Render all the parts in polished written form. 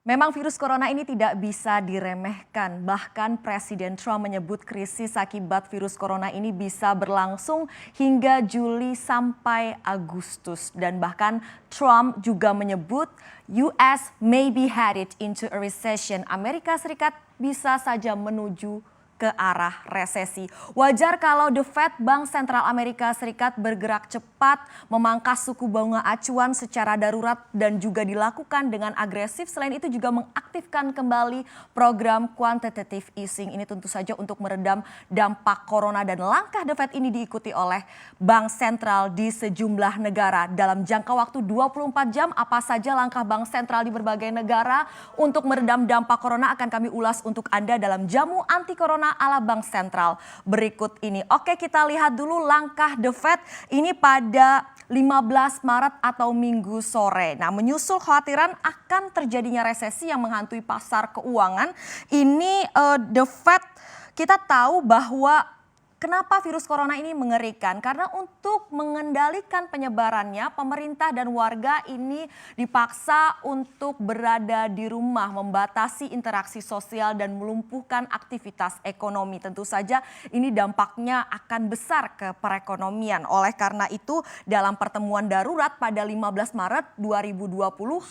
Memang virus corona ini tidak bisa diremehkan. Bahkan Presiden Trump menyebut krisis akibat virus corona ini bisa berlangsung hingga Juli sampai Agustus. Dan bahkan Trump juga menyebut US may be headed into a recession. Amerika Serikat bisa saja menuju ke arah resesi. Wajar kalau The Fed, Bank Sentral Amerika Serikat bergerak cepat memangkas suku bunga acuan secara darurat dan juga dilakukan dengan agresif. Selain itu juga mengaktifkan kembali program quantitative easing. Ini tentu saja untuk meredam dampak corona dan langkah The Fed ini diikuti oleh bank sentral di sejumlah negara. Dalam jangka waktu 24 jam apa saja langkah bank sentral di berbagai negara untuk meredam dampak corona akan kami ulas untuk Anda dalam Jamu Anti Corona ala Bank Sentral berikut ini. Oke, kita lihat dulu langkah The Fed ini pada 15 Maret atau Minggu sore. Nah, menyusul kekhawatiran akan terjadinya resesi yang menghantui pasar keuangan, ini The Fed kita tahu bahwa kenapa virus corona ini mengerikan? Karena untuk mengendalikan penyebarannya, pemerintah dan warga ini dipaksa untuk berada di rumah, membatasi interaksi sosial dan melumpuhkan aktivitas ekonomi. Tentu saja ini dampaknya akan besar ke perekonomian. Oleh karena itu, dalam pertemuan darurat pada 15 Maret 2020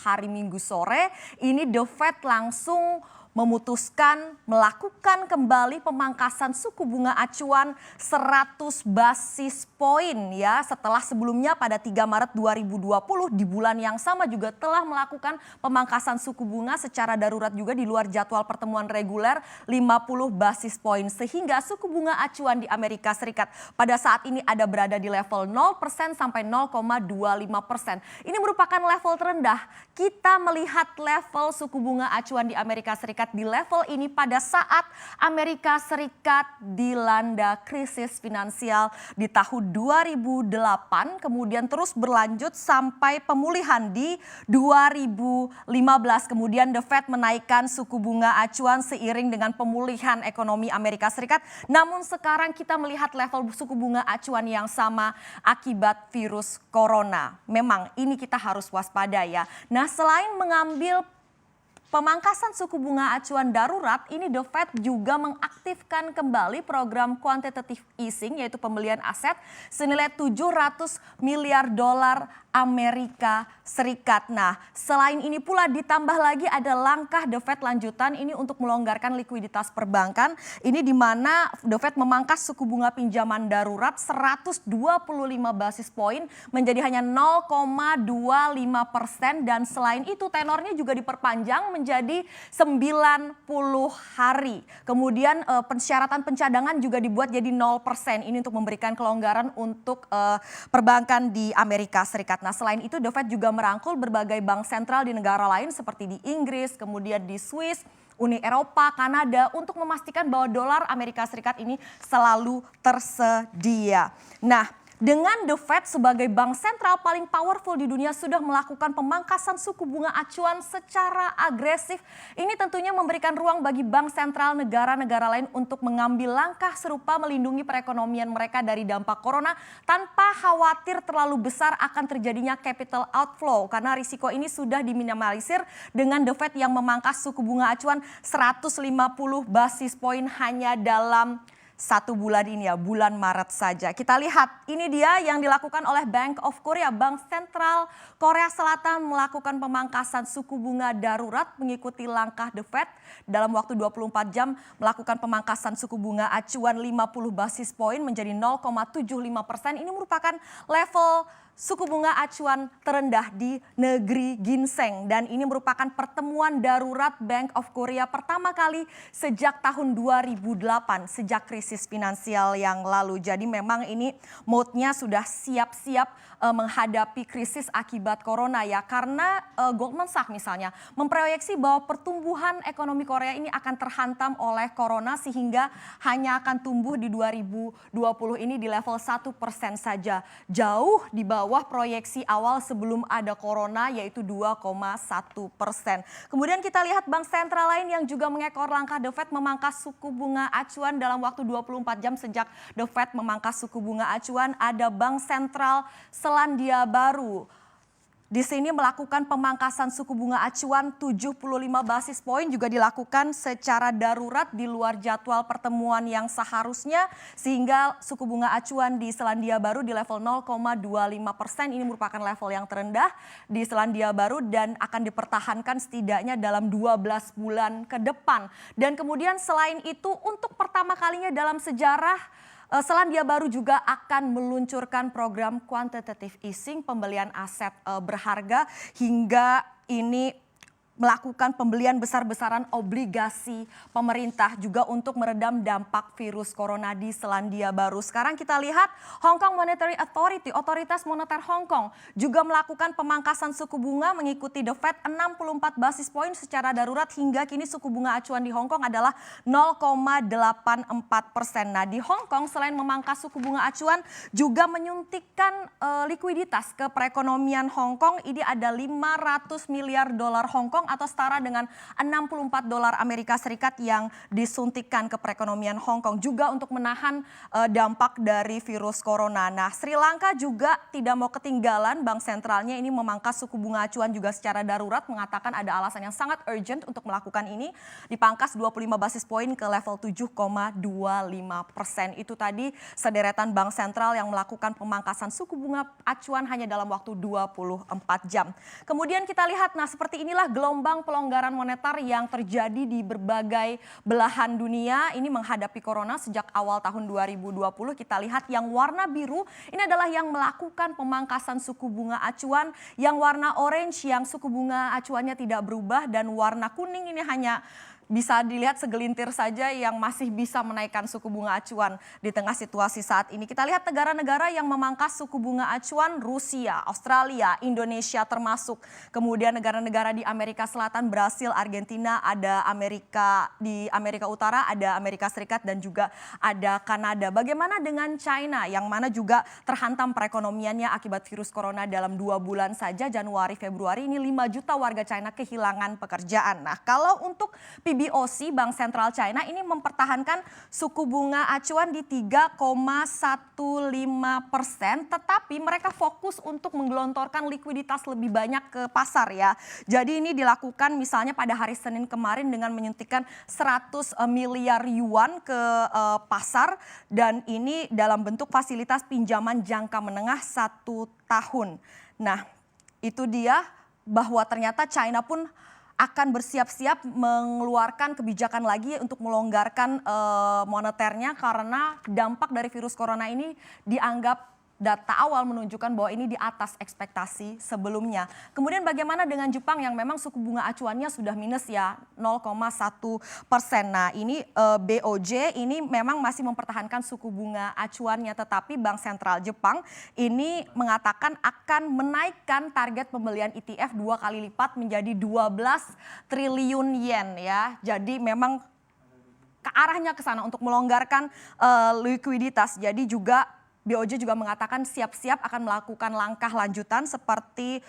hari Minggu sore, ini The Fed langsung memutuskan melakukan kembali pemangkasan suku bunga acuan 100 basis poin ya, setelah sebelumnya pada 3 Maret 2020 di bulan yang sama juga telah melakukan pemangkasan suku bunga secara darurat juga di luar jadwal pertemuan reguler 50 basis poin, sehingga suku bunga acuan di Amerika Serikat pada saat ini ada berada di level 0% sampai 0,25%. Ini merupakan level terendah. Kita melihat level suku bunga acuan di Amerika Serikat di level ini pada saat Amerika Serikat dilanda krisis finansial di tahun 2008, kemudian terus berlanjut sampai pemulihan di 2015. Kemudian The Fed menaikkan suku bunga acuan seiring dengan pemulihan ekonomi Amerika Serikat. Namun sekarang kita melihat level suku bunga acuan yang sama akibat virus corona. Memang ini kita harus waspada ya. Nah, selain mengambil pemangkasan suku bunga acuan darurat, ini The Fed juga mengaktifkan kembali program quantitative easing, yaitu pembelian aset senilai 700 miliar dolar Amerika Serikat. Nah, selain ini pula ditambah lagi ada langkah The Fed lanjutan ini untuk melonggarkan likuiditas perbankan. Ini di mana The Fed memangkas suku bunga pinjaman darurat 125 basis poin menjadi hanya 0,25%, dan selain itu tenornya juga diperpanjang menjadi 90 hari. Kemudian persyaratan pencadangan juga dibuat jadi 0%. Ini untuk memberikan kelonggaran untuk perbankan di Amerika Serikat. Nah, selain itu The Fed juga merangkul berbagai bank sentral di negara lain seperti di Inggris, kemudian di Swiss, Uni Eropa, Kanada untuk memastikan bahwa dolar Amerika Serikat ini selalu tersedia. Nah, dengan The Fed sebagai bank sentral paling powerful di dunia sudah melakukan pemangkasan suku bunga acuan secara agresif. Ini tentunya memberikan ruang bagi bank sentral negara-negara lain untuk mengambil langkah serupa melindungi perekonomian mereka dari dampak corona tanpa khawatir terlalu besar akan terjadinya capital outflow. Karena risiko ini sudah diminimalisir dengan The Fed yang memangkas suku bunga acuan 150 basis poin hanya dalam 1 bulan ini ya, bulan Maret saja. Kita lihat ini dia yang dilakukan oleh Bank of Korea. Bank Sentral Korea Selatan melakukan pemangkasan suku bunga darurat mengikuti langkah The Fed dalam waktu 24 jam melakukan pemangkasan suku bunga acuan 50 basis poin menjadi 0,75%. Ini merupakan level suku bunga acuan terendah di negeri ginseng, dan ini merupakan pertemuan darurat Bank of Korea pertama kali sejak tahun 2008, sejak krisis finansial yang lalu. Jadi memang ini mode-nya sudah siap-siap menghadapi krisis akibat corona ya, karena Goldman Sachs misalnya memproyeksi bahwa pertumbuhan ekonomi Korea ini akan terhantam oleh corona sehingga hanya akan tumbuh di 2020 ini di level 1% saja, jauh di bawah proyeksi awal sebelum ada corona yaitu 2,1%. Kemudian kita lihat bank sentral lain yang juga mengekor langkah The Fed memangkas suku bunga acuan dalam waktu 24 jam sejak The Fed memangkas suku bunga acuan. Ada Bank Sentral Selandia Baru. Di sini melakukan pemangkasan suku bunga acuan 75 basis poin juga dilakukan secara darurat di luar jadwal pertemuan yang seharusnya, sehingga suku bunga acuan di Selandia Baru di level 0,25%. Ini merupakan level yang terendah di Selandia Baru dan akan dipertahankan setidaknya dalam 12 bulan ke depan. Dan kemudian selain itu untuk pertama kalinya dalam sejarah Selandia Baru juga akan meluncurkan program quantitative easing, pembelian aset berharga, hingga ini melakukan pembelian besar-besaran obligasi pemerintah juga untuk meredam dampak virus corona di Selandia Baru. Sekarang kita lihat Hong Kong Monetary Authority, otoritas moneter Hong Kong, juga melakukan pemangkasan suku bunga mengikuti The Fed 64 basis poin secara darurat. Hingga kini suku bunga acuan di Hong Kong adalah 0,84%. Nah, di Hong Kong selain memangkas suku bunga acuan juga menyuntikkan likuiditas ke perekonomian Hong Kong. Ini ada 500 miliar dolar Hong Kong atau setara dengan 64 dolar Amerika Serikat yang disuntikkan ke perekonomian Hong Kong juga untuk menahan dampak dari virus corona. Nah, Sri Lanka juga tidak mau ketinggalan. Bank sentralnya ini memangkas suku bunga acuan juga secara darurat, mengatakan ada alasan yang sangat urgent untuk melakukan ini. Dipangkas 25 basis poin ke level 7,25%. Itu tadi sederetan bank sentral yang melakukan pemangkasan suku bunga acuan hanya dalam waktu 24 jam. Kemudian kita lihat, nah seperti inilah gelombang pelonggaran moneter yang terjadi di berbagai belahan dunia ini menghadapi corona sejak awal tahun 2020. Kita lihat yang warna biru ini adalah yang melakukan pemangkasan suku bunga acuan, yang warna orange yang suku bunga acuannya tidak berubah, dan warna kuning ini hanya bisa dilihat segelintir saja yang masih bisa menaikkan suku bunga acuan di tengah situasi saat ini. Kita lihat negara-negara yang memangkas suku bunga acuan: Rusia, Australia, Indonesia termasuk. Kemudian negara-negara di Amerika Selatan, Brasil, Argentina, ada di Amerika Utara, ada Amerika Serikat, dan juga ada Kanada. Bagaimana dengan China yang mana juga terhantam perekonomiannya akibat virus corona? Dalam 2 bulan saja, Januari, Februari, ini 5 juta warga China kehilangan pekerjaan. Nah, kalau untuk PBOC, Bank Sentral China, ini mempertahankan suku bunga acuan di 3,15%, tetapi mereka fokus untuk menggelontorkan likuiditas lebih banyak ke pasar ya. Jadi ini dilakukan misalnya pada hari Senin kemarin dengan menyuntikkan 100 miliar yuan ke pasar, dan ini dalam bentuk fasilitas pinjaman jangka menengah 1 tahun. Nah, itu dia bahwa ternyata China pun akan bersiap-siap mengeluarkan kebijakan lagi untuk melonggarkan moneternya karena dampak dari virus corona ini dianggap data awal menunjukkan bahwa ini di atas ekspektasi sebelumnya. Kemudian bagaimana dengan Jepang yang memang suku bunga acuannya sudah minus ya 0,1%. Nah, ini BOJ ini memang masih mempertahankan suku bunga acuannya, tetapi Bank Sentral Jepang ini mengatakan akan menaikkan target pembelian ETF 2 kali lipat menjadi 12 triliun yen ya. Jadi memang ke arahnya ke sana untuk melonggarkan likuiditas. Jadi juga BOJ juga mengatakan siap-siap akan melakukan langkah lanjutan seperti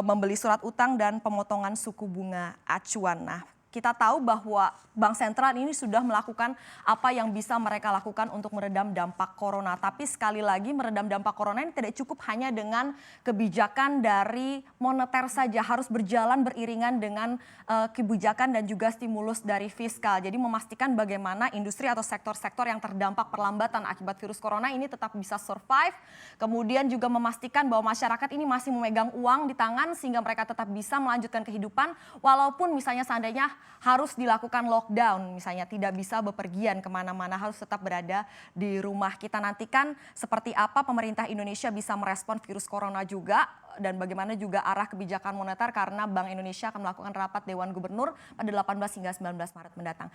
membeli surat utang dan pemotongan suku bunga acuan. Nah, kita tahu bahwa Bank Sentral ini sudah melakukan apa yang bisa mereka lakukan untuk meredam dampak corona. Tapi sekali lagi, meredam dampak corona ini tidak cukup hanya dengan kebijakan dari moneter saja, harus berjalan beriringan dengan kebijakan dan juga stimulus dari fiskal. Jadi memastikan bagaimana industri atau sektor-sektor yang terdampak perlambatan akibat virus corona ini tetap bisa survive. Kemudian juga memastikan bahwa masyarakat ini masih memegang uang di tangan sehingga mereka tetap bisa melanjutkan kehidupan walaupun misalnya seandainya harus dilakukan lockdown, misalnya tidak bisa bepergian kemana-mana, harus tetap berada di rumah. Kita nantikan seperti apa pemerintah Indonesia bisa merespon virus corona juga, dan bagaimana juga arah kebijakan moneter karena Bank Indonesia akan melakukan rapat Dewan Gubernur pada 18 hingga 19 Maret mendatang.